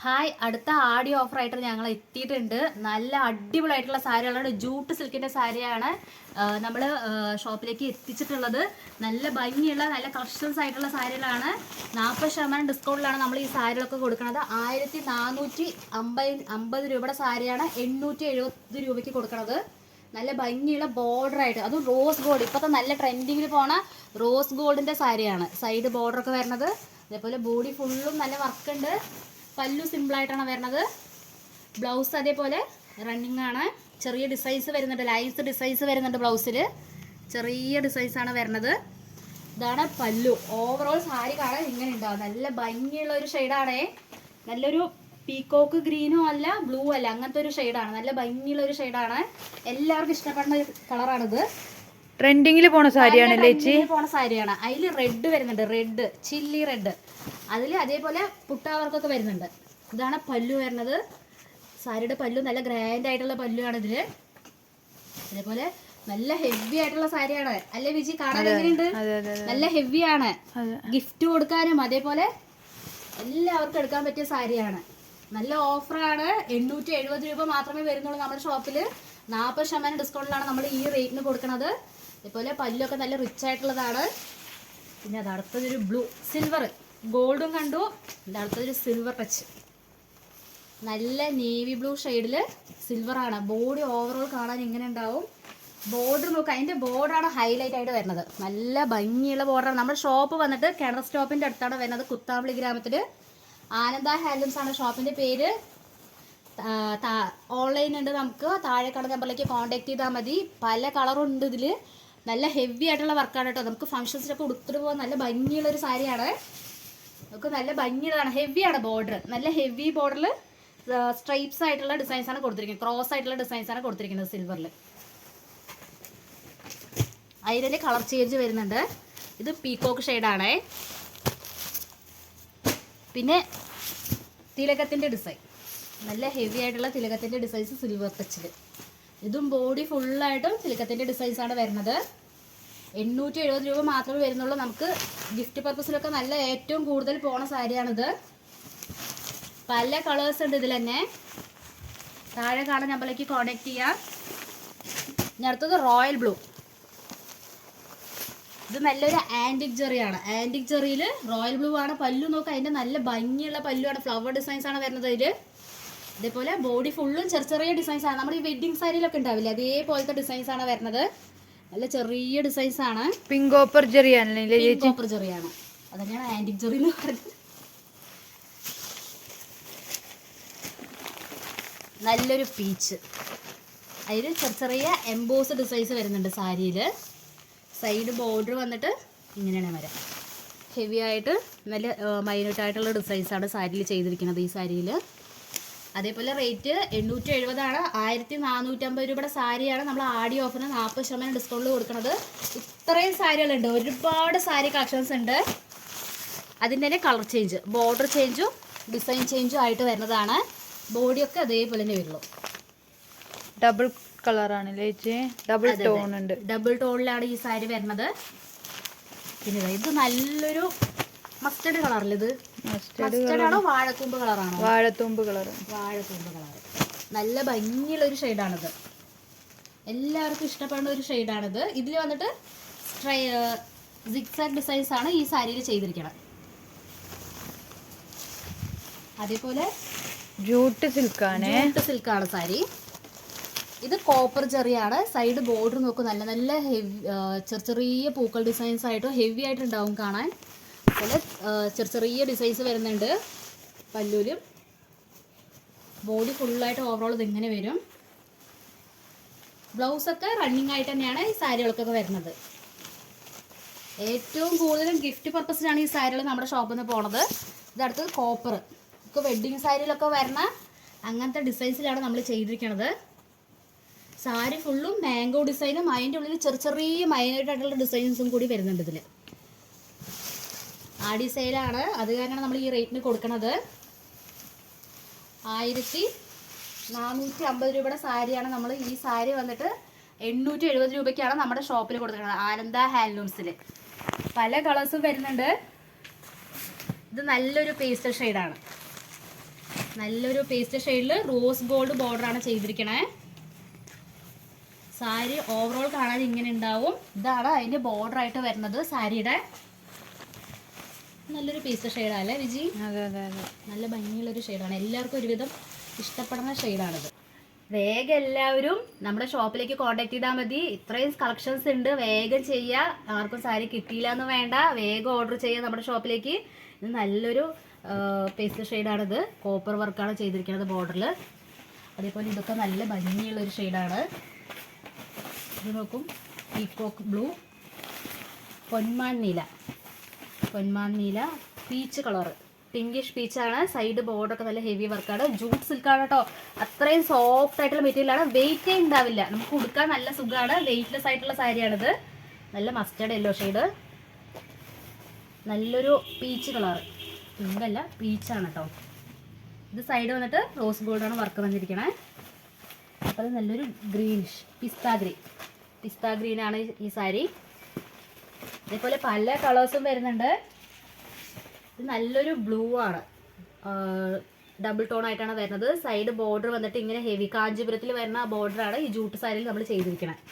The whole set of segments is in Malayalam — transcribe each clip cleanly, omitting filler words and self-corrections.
ഹായ്, അടുത്ത ആടി ഓഫർ ആയിട്ട് ഞങ്ങൾ എത്തിയിട്ടുണ്ട്. നല്ല അടിപൊളിയായിട്ടുള്ള സാരികളാണ്. ജൂട്ട് സിൽക്കിന്റെ സാരിയാണ് നമ്മൾ ഷോപ്പിലേക്ക് എത്തിച്ചിട്ടുള്ളത്. നല്ല ഭംഗിയുള്ള നല്ല കളക്ഷൻസ് ആയിട്ടുള്ള സാരികളാണ്. 40% ഡിസ്കൗണ്ടിലാണ് നമ്മൾ ഈ സാരികളൊക്കെ കൊടുക്കുന്നത്. 1450 രൂപയുടെ സാരിയാണ് 870 രൂപയ്ക്ക് കൊടുക്കുന്നത്. നല്ല ഭംഗിയുള്ള ബോർഡർ ആയിട്ട്, അതും റോസ് ഗോൾഡ്, ഇപ്പോഴത്തെ നല്ല ട്രെൻഡിങ്ങിൽ പോണ റോസ് ഗോൾഡിന്റെ സാരിയാണ്. സൈഡ് ബോർഡർ ഒക്കെ വരുന്നത്. അതേപോലെ ബോഡി ഫുള്ളും നല്ല വർക്ക് ഉണ്ട്. പല്ലു സിമ്പിളായിട്ടാണ് വരുന്നത്. ബ്ലൗസ് അതേപോലെ റണ്ണിങ് ആണ്. ചെറിയ ഡിസൈൻസ് വരുന്നുണ്ട്, ലൈൻസ് ഡിസൈൻസ് വരുന്നുണ്ട്. ബ്ലൗസിൽ ചെറിയ ഡിസൈൻസാണ് വരുന്നത്. ഇതാണ് പല്ലു. ഓവറോൾ സാരി കാണാൻ ഇങ്ങനെ ഉണ്ടാവും. നല്ല ഭംഗിയുള്ള ഒരു ഷെയ്ഡാണേ. നല്ലൊരു പീക്കോക്ക് ഗ്രീനും അല്ല ബ്ലൂ അല്ല, അങ്ങനത്തെ ഒരു ഷെയ്ഡാണ്. നല്ല ഭംഗിയുള്ള ഒരു ഷെയ്ഡാണ്. എല്ലാവർക്കും ഇഷ്ടപ്പെടുന്ന ഒരു കളറാണിത്. ട്രെൻഡിങ്ങിൽ പോണ സാരിയാണ്. പോണ സാരിയാണ്. അതിൽ റെഡ് വരുന്നുണ്ട്, റെഡ് ചില്ലി റെഡ്. അതിൽ അതേപോലെ പുട്ടാവർക്കൊക്കെ വരുന്നുണ്ട്. ഇതാണ് പല്ലു വരുന്നത്. സാരിയുടെ പല്ലു നല്ല ഗ്രാൻഡ് ആയിട്ടുള്ള പല്ലുവാണ് ഇതില്. അതേപോലെ നല്ല ഹെവി ആയിട്ടുള്ള സാരിയാണ് അല്ലേ വിജി? കാണാൻ എങ്ങനെയുണ്ട്? നല്ല ഹെവിയാണ്. ഗിഫ്റ്റ് കൊടുക്കാനും അതേപോലെ എല്ലാവർക്കും എടുക്കാൻ പറ്റിയ സാരിയാണ്. നല്ല ഓഫറാണ്. 870 രൂപ മാത്രമേ വരുന്നുള്ളൂ നമ്മുടെ ഷോപ്പിൽ. 40% ഡിസ്കൗണ്ടിലാണ് നമ്മൾ ഈ റേറ്റിന് കൊടുക്കുന്നത്. അതേപോലെ പല്ലൊക്കെ നല്ല റിച്ച് ആയിട്ടുള്ളതാണ്. പിന്നെ അത് അടുത്തതൊരു ബ്ലൂ സിൽവർ, ഗോൾഡും കണ്ടു. ഇത് അടുത്തതൊരു സിൽവർ ടച്ച്, നല്ല നേവി ബ്ലൂ ഷെയ്ഡിൽ സിൽവറാണ്. ബോഡി ഓവറോൾ കാണാൻ ഇങ്ങനെ ഉണ്ടാവും. ബോർഡർ നോക്കുക, അതിൻ്റെ ബോർഡറാണ് ഹൈലൈറ്റ് ആയിട്ട് വരുന്നത്. നല്ല ഭംഗിയുള്ള ബോർഡറാണ്. നമ്മുടെ ഷോപ്പ് വന്നിട്ട് കിണർ സ്റ്റോപ്പിൻ്റെ അടുത്താണ് വരുന്നത്, കുത്താമ്പളി ഗ്രാമത്തിൽ. ആനന്ദ ഹാൻഡ്ലൂംസ് ആണ് ഷോപ്പിൻ്റെ പേര്. ഓൺലൈൻ ഉണ്ട്, നമുക്ക് താഴെ കാണുന്ന നമ്പറിലേക്ക് കോൺടാക്ട് ചെയ്താൽ മതി. പല കളറും ഉണ്ട് ഇതിൽ. നല്ല ഹെവി ആയിട്ടുള്ള വർക്കാണ് കേട്ടോ. നമുക്ക് ഫംഗ്ഷൻസിലൊക്കെ ഉടുത്തിട്ട് പോകാൻ നല്ല ഭംഗിയുള്ളൊരു സാരിയാണ്. നമുക്ക് നല്ല ഭംഗിയുള്ളതാണ്. ഹെവിയാണ് ബോർഡർ. നല്ല ഹെവി ബോർഡറിൽ സ്ട്രൈപ്സ് ആയിട്ടുള്ള ഡിസൈൻസാണ് കൊടുത്തിരിക്കുന്നത്. ക്രോസ് ആയിട്ടുള്ള ഡിസൈൻസാണ് കൊടുത്തിരിക്കുന്നത് സിൽവറിൽ. അതിൻ്റെ കളർ ചേഞ്ച് വരുന്നുണ്ട്. ഇത് പീക്കോക്ക് ഷെയ്ഡാണേ. പിന്നെ തിലകത്തിൻ്റെ ഡിസൈൻ, നല്ല ഹെവി ആയിട്ടുള്ള തിലകത്തിൻ്റെ ഡിസൈൻസ് സിൽവർ ടച്ചിൽ. ഇതും ബോഡി ഫുള്ളായിട്ടും തിലകത്തിൻ്റെ ഡിസൈൻസാണ് വരുന്നത്. 870 രൂപ മാത്രമേ വരുന്നുള്ളൂ. നമുക്ക് ഗിഫ്റ്റ് പർപ്പസിലൊക്കെ നല്ല ഏറ്റവും കൂടുതൽ പോണ സാരിയാണിത്. പല കളേഴ്സ് ഉണ്ട് ഇതിൽ തന്നെ. താഴെ കാണാൻ നമ്പറിലേക്ക് കോൺടാക്ട് ചെയ്യാം. ഇനി അടുത്തത് റോയൽ ബ്ലൂ. ഇത് നല്ലൊരു ആൻറ്റിക് ജെറിയാണ്. ആൻറ്റിക് ജെറിയിൽ റോയൽ ബ്ലൂ ആണ്. പല്ലു നോക്കുക, അതിൻ്റെ നല്ല ഭംഗിയുള്ള പല്ലുവാണ്. ഫ്ലവർ ഡിസൈൻസ് ആണ് വരുന്നത് ഇതിൽ. അതേപോലെ ബോഡി ഫുള്ളും ചെറിയ ചെറിയ ഡിസൈൻസ് ആണ്. നമ്മുടെ ഈ വെഡ്ഡിങ് സാരിയിലൊക്കെ ഉണ്ടാവില്ലേ, അതേപോലത്തെ ഡിസൈൻസ് ആണ് വരുന്നത്. നല്ല ചെറിയ ഡിസൈൻസ് ആണ്. പിങ്കോപ്പർ ജെറിയാണ്. പിങ്കോപ്പർ ജെറിയാണ്. അതന്നെയാണ് ആൻറ്റിക് ജെറി എന്ന് പറയുന്നത്. നല്ലൊരു പീച്ച്. അതിൽ ചെറിയ ചെറിയ എംബോസ് ഡിസൈൻസ് വരുന്നുണ്ട് സാരിയിൽ. സൈഡ് ബോർഡർ വന്നിട്ട് ഇങ്ങനെയാണ് വരാം. ഹെവി ആയിട്ട് നല്ല മൈന്യൂട്ടായിട്ടുള്ള ഡിസൈൻസാണ് സാരിയിൽ ചെയ്തിരിക്കുന്നത് ഈ സാരിയിൽ. അതേപോലെ റേറ്റ് 870 ആണ്. 1450 രൂപയുടെ സാരിയാണ് നമ്മൾ ആടി ഓഫറിന് 40% ഡിസ്കൗണ്ടിൽ കൊടുക്കുന്നത്. ഇത്രയും സാരികളുണ്ട്, ഒരുപാട് സാരി കളക്ഷൻസ് ഉണ്ട്. അതിൻ്റെ തന്നെ കളർ ചേഞ്ച്, ബോർഡർ ചേഞ്ചും ഡിസൈൻ ചേഞ്ചും ആയിട്ട് വരുന്നതാണ്. ബോഡിയൊക്കെ അതേപോലെ തന്നെ വരുള്ളൂ. ഡബിൾ കളറാണ് ചേച്ചി, ഡബിൾ ടോൺ ഉണ്ട്. ഡബിൾ ടോണിലാണ് ഈ സാരി വരുന്നത്. പിന്നെ ഇത് നല്ലൊരു മസ്റ്റർഡ് കളറിൽ, ഇത് മസ്റ്റർഡ് ആണോ വാഴത്തൂമ്പ് കളറാണോ? വാഴത്തൂമ്പ് കളർ. വാഴത്തൂമ്പ് കളർ. നല്ല ഭംഗിയുള്ള ഒരു ഷെയ്ഡാണിത്. എല്ലാവർക്കും ഇഷ്ടപ്പെടുന്ന ഒരു ഷെയ്ഡാണിത്. ഇതിൽ വന്നിട്ട് സിഗ്സാഗ് ഡിസൈൻസ് ആണ് ഈ സാരിയിൽ ചെയ്തിരിക്കുന്നത്. അതേപോലെ ജൂട്ട് സിൽക്കാണ്. ജൂട്ട് സിൽക്കാണ് സാരി. ഇത് കോപ്പർ ജെറിയാണ്. സൈഡ് ബോർഡർ നോക്കും, നല്ല നല്ല ഹെവി ചെറിയ പൂക്കൾ ഡിസൈൻസ് ആയിട്ടും ഹെവി ആയിട്ടുണ്ടാവും കാണാൻ. അതുപോലെ ചെറിയ ഡിസൈൻസ് വരുന്നുണ്ട് പല്ലൂരും. ബോഡി ഫുള്ളായിട്ട് ഓവറോൾ ഇതിങ്ങനെ വരും. ബ്ലൗസൊക്കെ റണ്ണിങ് ആയിട്ട് തന്നെയാണ് ഈ സാരികൾക്കൊക്കെ വരുന്നത്. ഏറ്റവും കൂടുതലും ഗിഫ്റ്റ് പർപ്പസിനാണ് ഈ സാരികൾ നമ്മുടെ ഷോപ്പിൽ നിന്ന് പോണത്. ഇതടുത്തത് കോപ്പർ. നമുക്ക് വെഡ്ഡിങ് സാരിയിലൊക്കെ വരുന്ന അങ്ങനത്തെ ഡിസൈൻസിലാണ് നമ്മൾ ചെയ്തിരിക്കുന്നത്. സാരി ഫുള്ളും മാംഗോ ഡിസൈനും അതിൻ്റെ ഉള്ളിൽ ചെറിയ മൈനറായിട്ടുള്ള ഡിസൈൻസും കൂടി വരുന്നുണ്ട് ഇതിൽ. ആടി സെയിലാണ്, അത് കാരണമാണ് നമ്മൾ ഈ റേറ്റിന് കൊടുക്കുന്നത്. 1450 രൂപയുടെ സാരിയാണ് നമ്മൾ. ഈ സാരി വന്നിട്ട് 870 രൂപയ്ക്കാണ് നമ്മുടെ ഷോപ്പിൽ കൊടുക്കുന്നത്, ആനന്ദ ഹാൻഡ്ലൂംസിൽ. പല കളേഴ്സും വരുന്നുണ്ട്. ഇത് നല്ലൊരു പേസ്റ്റൽ ഷെയ്ഡാണ്. നല്ലൊരു പേസ്റ്റ് ഷെയ്ഡിൽ റോസ് ഗോൾഡ് ബോർഡറാണ് ചെയ്തിരിക്കണേ. സാരി ഓവറോൾ കാണാൻ ഇങ്ങനെ ഉണ്ടാവും. ഇതാണ് അതിൻ്റെ ബോർഡറായിട്ട് വരുന്നത് സാരിയുടെ. നല്ലൊരു പേസ്റ്റ് ഷെയ്ഡാണല്ലേ വിജി? അതെ അതെ അതെ, നല്ല ഭംഗിയുള്ളൊരു ഷെയ്ഡാണ്. എല്ലാവർക്കും ഒരുവിധം ഇഷ്ടപ്പെടുന്ന ഷെയ്ഡാണിത്. വേഗം എല്ലാവരും നമ്മുടെ ഷോപ്പിലേക്ക് കോൺടാക്ട് ചെയ്താൽ മതി. ഇത്രയും കളക്ഷൻസ് ഉണ്ട്, വേഗം ചെയ്യുക. ആർക്കും സാരി കിട്ടിയില്ല എന്ന് വേണ്ട, വേഗം ഓർഡർ ചെയ്യുക നമ്മുടെ ഷോപ്പിലേക്ക്. ഇത് നല്ലൊരു പേസ്റ്റ് ഷെയ്ഡാണിത്. കോപ്പർ വർക്കാണ് ചെയ്തിരിക്കുന്നത് ബോർഡറിൽ. അതേപോലെ ഇതൊക്കെ നല്ല ഭംഗിയുള്ളൊരു ഷെയ്ഡാണ്. ഇത് നോക്കും, പീക്കോക്ക് ബ്ലൂ, പൊന്മാൻ നീല, പീച്ച് കളറ്, പിങ്കിഷ് പീച്ചാണ്. സൈഡ് ബോർഡൊക്കെ നല്ല ഹെവി വർക്കാണ്. ജൂട്ട് സിൽക്കാണ് കേട്ടോ. അത്രയും സോഫ്റ്റ് ആയിട്ടുള്ള മെറ്റീരിയലാണ്. വെയിറ്റേ ഉണ്ടാവില്ല, നമുക്ക് ഉടുക്കാൻ നല്ല സുഖമാണ്. വെയിറ്റ്ലെസ് ആയിട്ടുള്ള സാരിയാണിത്. നല്ല മസ്റ്റേർഡ് യെല്ലോ ഷെയ്ഡ്, നല്ലൊരു പീച്ച് കളറ്, പിങ്കല്ല പീച്ചാണ് കേട്ടോ. ഇത് സൈഡ് വന്നിട്ട് റോസ് ഗോൾഡാണ് വർക്ക് വന്നിരിക്കണേ. അപ്പോൾ അത് നല്ലൊരു ഗ്രീനിഷ് പിസ്ത ഗ്രീനാണ് ഈ സാരി. അതേപോലെ പല കളേഴ്സും വരുന്നുണ്ട്. ഇത് നല്ലൊരു ബ്ലൂ ആണ്, ഡബിൾ ടോൺ ആയിട്ടാണ് വരുന്നത്. സൈഡ് ബോർഡർ വന്നിട്ട് ഇങ്ങനെ ഹെവി കാഞ്ചീപുരത്തിൽ വരുന്ന ബോർഡറാണ് ഈ ജൂട്ട് സാരിയിൽ നമ്മൾ ചെയ്തിരിക്കുന്നത്.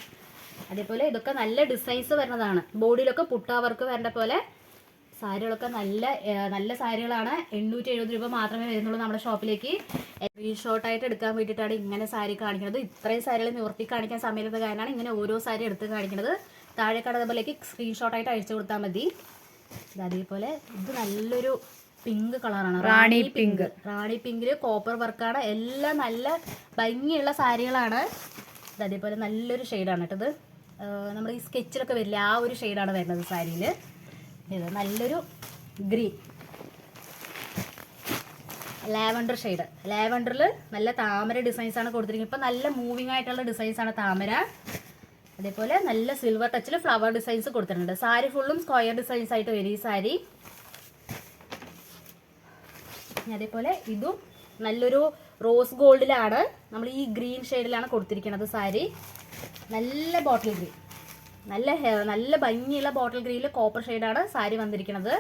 അതേപോലെ ഇതൊക്കെ നല്ല ഡിസൈൻസ് വരുന്നതാണ്. ബോഡിയിലൊക്കെ പുട്ടാ വർക്ക് വരേണ്ട പോലെ സാരികളൊക്കെ നല്ല സാരികളാണ്. 870 രൂപ മാത്രമേ വരുന്നുള്ളൂ നമ്മുടെ ഷോപ്പിലേക്ക്. സ്ക്രീൻഷോട്ടായിട്ട് എടുക്കാൻ വേണ്ടിയിട്ടാണ് ഇങ്ങനെ സാരി കാണിക്കുന്നത്. ഇത്രയും സാരികൾ നിവർത്തി കാണിക്കാൻ സമയത്ത് കാരണമാണ് ഇങ്ങനെ ഓരോ സാരി എടുത്ത് കാണിക്കുന്നത്. താഴെ കാണുന്നതിലേക്ക് സ്ക്രീൻഷോട്ടായിട്ട് അയച്ചു കൊടുത്താൽ മതി. അതേപോലെ ഇത് നല്ലൊരു പിങ്ക് കളറാണ്, റാണി പിങ്കിൽ കോപ്പർ വർക്കാണ്. എല്ലാം നല്ല ഭംഗിയുള്ള സാരികളാണ്. അതേപോലെ നല്ലൊരു ഷെയ്ഡാണ് കേട്ടത്. നമ്മൾ ഈ സ്കെച്ചിലൊക്കെ വരില്ല, ആ ഒരു ഷെയ്ഡാണ് വരുന്നത് സാരിയിൽ. ഇത് നല്ലൊരു ഗ്രീൻ, ലാവൻഡർ ഷെയ്ഡ്. ലാവൻഡറിൽ നല്ല താമര ഡിസൈൻസാണ് കൊടുത്തിരിക്കുന്നത്. ഇപ്പം നല്ല മൂവിങ് ആയിട്ടുള്ള ഡിസൈൻസാണ് താമര. അതേപോലെ നല്ല സിൽവർ ടച്ചിൽ ഫ്ലവർ ഡിസൈൻസ് കൊടുത്തിട്ടുണ്ട്. സാരി ഫുള്ളും സ്ക്വയർ ഡിസൈൻസ് ആയിട്ട് വരും ഈ സാരി. അതേപോലെ ഇതും നല്ലൊരു റോസ് ഗോൾഡിലാണ്, നമ്മൾ ഈ ഗ്രീൻ ഷെയ്ഡിലാണ് കൊടുത്തിരിക്കുന്നത് സാരി. നല്ല ബോട്ടിൽ ഗ്രീൻ, നല്ല ഭംഗിയുള്ള ബോട്ടിൽ ഗ്രീനിൽ കോപ്പർ ഷെയ്ഡാണ് സാരി വന്നിരിക്കുന്നത്.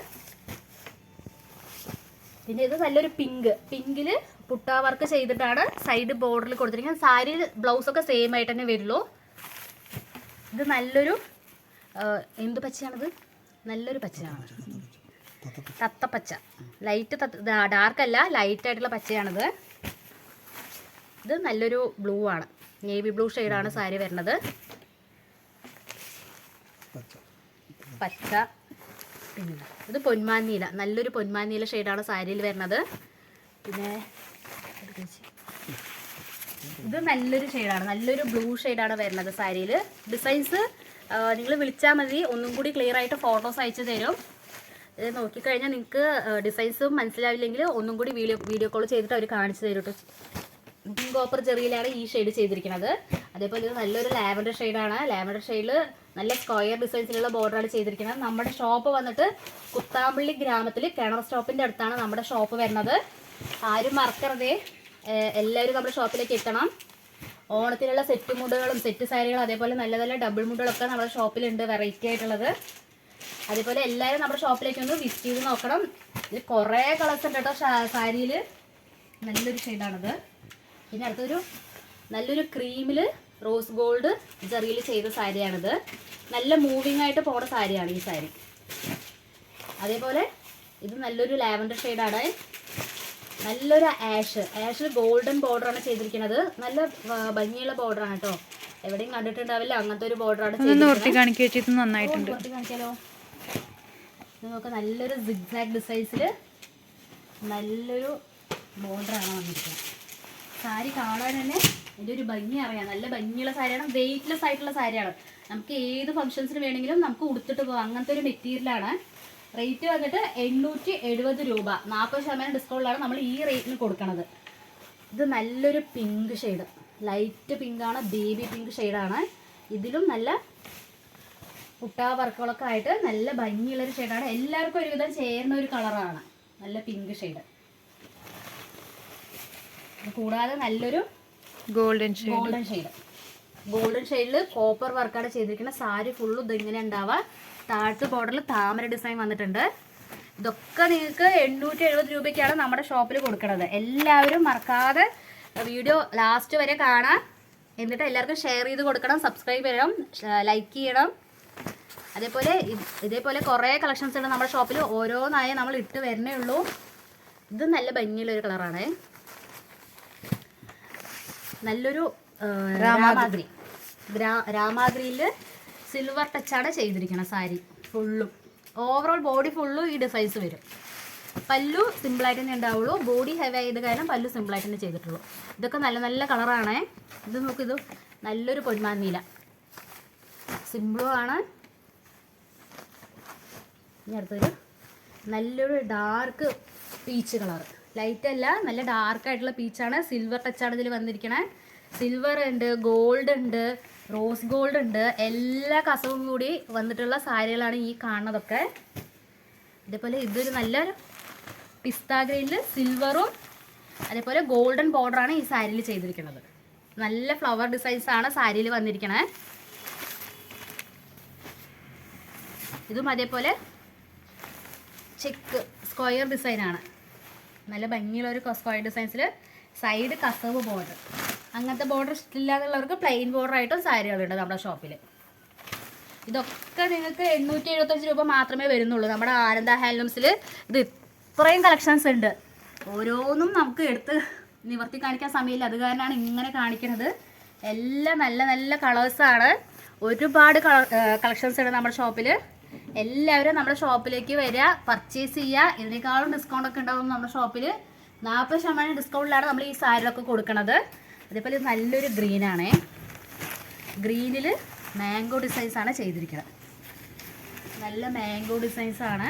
പിന്നെ ഇത് നല്ലൊരു പിങ്കിൽ പുട്ടാ വർക്ക് ചെയ്തിട്ടാണ് സൈഡ് ബോർഡറിൽ കൊടുത്തിരിക്കുന്നത്. സാരി ബ്ലൗസൊക്കെ സെയിം ആയിട്ട് തന്നെ വരുള്ളൂ. ഇത് നല്ലൊരു എന്ത് പച്ചയാണിത്? നല്ലൊരു പച്ചയാണ്, തത്തപ്പച്ച. ഡാർക്കല്ല, ലൈറ്റ് ആയിട്ടുള്ള പച്ചയാണിത്. ഇത് നല്ലൊരു ബ്ലൂ ആണ്, നേവി ബ്ലൂ ഷെയ്ഡാണ് സാരി വരുന്നത്. പച്ച. പിന്നെ ഇത് പൊന്മാൻ നീല, നല്ലൊരു പൊന്മാൻ നീല ഷെയ്ഡാണ് സാരിയിൽ വരുന്നത്. പിന്നെ ഇത് നല്ലൊരു ഷെയ്ഡാണ്, നല്ലൊരു ബ്ലൂ ഷെയ്ഡാണ് വരുന്നത് സാരിയിൽ. ഡിസൈൻസ് നിങ്ങൾ വിളിച്ചാൽ മതി, ഒന്നും കൂടി ക്ലിയർ ആയിട്ട് ഫോട്ടോസ് അയച്ചു തരും. ഇത് നോക്കിക്കഴിഞ്ഞാൽ നിങ്ങൾക്ക് ഡിസൈൻസും മനസ്സിലാവില്ലെങ്കിൽ ഒന്നും കൂടി വീഡിയോ കോൾ ചെയ്തിട്ട് അവർ കാണിച്ചു തരും കേട്ടോ. കോപ്പർ ജെറിയിലാണ് ഈ ഷെയ്ഡ് ചെയ്തിരിക്കുന്നത്. അതേപോലെ ഇത് നല്ലൊരു ലാവൻഡർ ഷെയ്ഡാണ്. ലാവൻഡർ ഷെയ്ഡിൽ നല്ല സ്ക്വയർ ഡിസൈൻസിലുള്ള ബോർഡറാണ് ചെയ്തിരിക്കുന്നത്. നമ്മുടെ ഷോപ്പ് വന്നിട്ട് കുത്താമ്പള്ളി ഗ്രാമത്തിൽ കിണർ സ്റ്റോപ്പിൻ്റെ അടുത്താണ് നമ്മുടെ ഷോപ്പ് വരുന്നത്. ആരും മറക്കരുതേ, എല്ലാവരും നമ്മുടെ ഷോപ്പിലേക്ക് എത്തണം. ഓണത്തിനുള്ള സെറ്റ് മുണ്ടുകളും സെറ്റ് സാരികളും അതേപോലെ നല്ല നല്ല ഡബിൾ മുണ്ടുകളൊക്കെ നമ്മുടെ ഷോപ്പിലുണ്ട്, വെറൈറ്റി ആയിട്ടുള്ളത്. അതേപോലെ എല്ലാവരും നമ്മുടെ ഷോപ്പിലേക്ക് ഒന്ന് വിസിറ്റ് ചെയ്ത് നോക്കണം. ഇത് കുറേ കളേഴ്സ് ഉണ്ട് കേട്ടോ സാരിയിൽ. നല്ലൊരു ഷെയ്ഡാണിത്. പിന്നെ അടുത്തൊരു നല്ലൊരു ക്രീമിൽ റോസ് ഗോൾഡ് ജെറിയിൽ ചെയ്ത സാരിയാണിത്. നല്ല മൂവിങ് ആയിട്ട് പോണ സാരിയാണ് ഈ സാരി. അതേപോലെ ഇത് നല്ലൊരു ലാവൻഡർ ഷെയ്ഡാണ്, നല്ലൊരു ആഷിൽ ഗോൾഡൻ ബോർഡറാണ് ചെയ്തിരിക്കുന്നത്. നല്ല ഭംഗിയുള്ള ബോർഡറാണ് കേട്ടോ, എവിടെയും കണ്ടിട്ടുണ്ടാവില്ല അങ്ങനത്തെ ഒരു ബോർഡറാണ് നന്നായിട്ടുണ്ട്. കാണിക്കാലോ. ഇത് നോക്കാം, നല്ലൊരു സിഗ്സാഗ് ഡിസൈൻസിൽ നല്ലൊരു ബോർഡറാണ് വന്നിരിക്കുന്നത്. സാരി കാണാൻ തന്നെ ഇതിൻ്റെ ഒരു ഭംഗി അറിയാം. നല്ല ഭംഗിയുള്ള സാരിയാണ്, വെയിറ്റ്ലെസ് ആയിട്ടുള്ള സാരിയാണ്. നമുക്ക് ഏത് ഫംഗ്ഷൻസിന് വേണമെങ്കിലും നമുക്ക് ഉടുത്തിട്ട് പോകാം, അങ്ങനത്തെ ഒരു മെറ്റീരിയലാണ്. റേറ്റ് വന്നിട്ട് 870 രൂപ, 40% ഡിസ്കൗണ്ടിലാണ് നമ്മൾ ഈ റേറ്റിന് കൊടുക്കുന്നത്. ഇത് നല്ലൊരു പിങ്ക് ഷെയ്ഡ്, ലൈറ്റ് പിങ്കാണ്, ബേബി പിങ്ക് ഷെയ്ഡാണ്. ഇതിലും നല്ല പുട്ടാ വർക്കുകളൊക്കെ ആയിട്ട് നല്ല ഭംഗിയുള്ളൊരു ഷെയ്ഡാണ്. എല്ലാവർക്കും ഒരുവിധം ചേരുന്ന ഒരു കളറാണ്, നല്ല പിങ്ക് ഷെയ്ഡ്. കൂടാതെ നല്ലൊരു ഗോൾഡൻ ഷെയ്ഡിൽ കോപ്പർ വർക്കാണ് ചെയ്തിരിക്കുന്നത്. സാരി ഫുള്ള് ഇതിങ്ങനെ ഉണ്ടാവുക. താഴത്തെ ബോർഡറിൽ താമര ഡിസൈൻ വന്നിട്ടുണ്ട്. ഇതൊക്കെ നിങ്ങൾക്ക് 870 രൂപയ്ക്കാണ് നമ്മുടെ ഷോപ്പിൽ കൊടുക്കുന്നത്. എല്ലാവരും മറക്കാതെ വീഡിയോ ലാസ്റ്റ് വരെ കാണാം. എന്നിട്ട് എല്ലാവർക്കും ഷെയർ ചെയ്ത് കൊടുക്കണം, സബ്സ്ക്രൈബ് ചെയ്യണം, ലൈക്ക് ചെയ്യണം. അതേപോലെ ഇതേപോലെ കുറേ കളക്ഷൻസ് ഉണ്ട് നമ്മുടെ ഷോപ്പിൽ. ഓരോന്നായി നമ്മൾ ഇട്ട് വരുന്നേ ഉള്ളൂ. ഇത് നല്ല ഭംഗിയുള്ളൊരു കളറാണ്, നല്ലൊരു രാമാഗ്രി. രാമാഗ്രിയിൽ സിൽവർ ടച്ചാണ് ചെയ്തിരിക്കണം സാരി ഫുള്ളും. ഓവറോൾ ബോഡി ഫുള്ളും ഈ ഡിസൈൻസ് വരും. പല്ലു സിമ്പിളായിട്ട് തന്നെ ഉണ്ടാവുള്ളൂ. ബോഡി ഹെവി ആയത് കാരണം പല്ലു സിമ്പിളായിട്ട് തന്നെ ചെയ്തിട്ടുള്ളൂ. ഇതൊക്കെ നല്ല നല്ല കളറാണേ. ഇത് നോക്കിത് നല്ലൊരു പൊന്മാനീല, സിമ്പിളും ആണ്. ഇനി അടുത്തൊരു നല്ലൊരു ഡാർക്ക് പീച്ച് കളർ, ലൈറ്റ് അല്ല, നല്ല ഡാർക്കായിട്ടുള്ള പീച്ചാണ്. സിൽവർ ടച്ചാണ് ഇതിൽ വന്നിരിക്കണേ. സിൽവർ ഉണ്ട്, ഗോൾഡ് ഉണ്ട്, റോസ് ഗോൾഡ് ഉണ്ട്, എല്ലാ കസവും കൂടി വന്നിട്ടുള്ള സാരികളാണ് ഈ കാണുന്നതൊക്കെ. അതേപോലെ ഇതൊരു നല്ലൊരു പിസ്ത ഗ്രീനിൽ സിൽവറും അതേപോലെ ഗോൾഡൻ ബോർഡറാണ് ഈ സാരിയിൽ ചെയ്തിരിക്കുന്നത്. നല്ല ഫ്ലവർ ഡിസൈൻസ് ആണ് സാരിയിൽ വന്നിരിക്കണേ. ഇതും അതേപോലെ ചെക്ക് സ്ക്വയർ ഡിസൈനാണ്. നല്ല ഭംഗിയുള്ളൊരു സ്ക്വയർ ഡിസൈൻസിൽ സൈഡ് കസവ് ബോർഡർ. അങ്ങനത്തെ ബോർഡർ ഇഷ്ടമില്ല എന്നുള്ളവർക്ക് പ്ലെയിൻ ബോർഡറായിട്ടും സാരികളുണ്ട് നമ്മുടെ ഷോപ്പിൽ. ഇതൊക്കെ നിങ്ങൾക്ക് 875 രൂപ മാത്രമേ വരുന്നുള്ളൂ. നമ്മുടെ ആനന്ദ ഹാൻഡ്ലൂംസിൽ ഇത് ഇത്രയും കളക്ഷൻസ് ഉണ്ട്. ഓരോന്നും നമുക്ക് എടുത്ത് നിവർത്തി കാണിക്കാൻ സമയമില്ല, അത് കാരണമാണ് ഇങ്ങനെ കാണിക്കുന്നത്. എല്ലാം നല്ല നല്ല കളേഴ്സാണ്. ഒരുപാട് കളക്ഷൻസ് ഉണ്ട് നമ്മുടെ ഷോപ്പിൽ. എല്ലാവരും നമ്മുടെ ഷോപ്പിലേക്ക് വരിക, പർച്ചേസ് ചെയ്യുക. ഇതിനേക്കാളും ഡിസ്കൗണ്ട് ഒക്കെ ഉണ്ടാവും നമ്മുടെ ഷോപ്പിൽ. 40% ഡിസ്കൗണ്ടിലാണ് നമ്മൾ ഈ സാരികളൊക്കെ കൊടുക്കുന്നത്. അതേപോലെ നല്ലൊരു ഗ്രീനാണേ. ഗ്രീനിൽ മാംഗോ ഡിസൈൻസാണ് ചെയ്തിരിക്കുന്നത്. നല്ല മാംഗോ ഡിസൈൻസാണ്.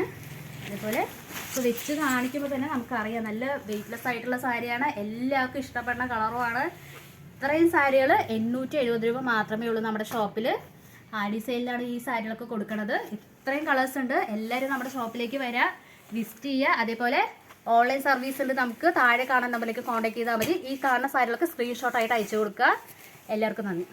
അതേപോലെ ഇപ്പോൾ വെച്ച് കാണിക്കുമ്പോൾ തന്നെ നമുക്കറിയാം നല്ല വെയ്റ്റ്ലെസ് ആയിട്ടുള്ള സാരിയാണ്. എല്ലാവർക്കും ഇഷ്ടപ്പെടുന്ന കളറുമാണ്. ഇത്രയും സാരികൾ 870 രൂപ മാത്രമേ ഉള്ളൂ നമ്മുടെ ഷോപ്പിൽ. ആഡി സെയിലാണ് ഈ സാരികളൊക്കെ കൊടുക്കുന്നത്. ഇത്രയും കളേഴ്സ് ഉണ്ട്. എല്ലാവരും നമ്മുടെ ഷോപ്പിലേക്ക് വരിക, വിസിറ്റ് ചെയ്യുക. അതേപോലെ ഓൺലൈൻ സർവീസ് ഉണ്ട്. നമുക്ക് താഴെ കാണാൻ നമ്പറിലേക്ക് കോൺടാക്ട് ചെയ്താൽ മതി. ഈ കാണുന്ന സാരികൾക്ക് സ്ക്രീൻഷോട്ടായിട്ട് അയച്ചു കൊടുക്കുക. എല്ലാവർക്കും നന്ദി.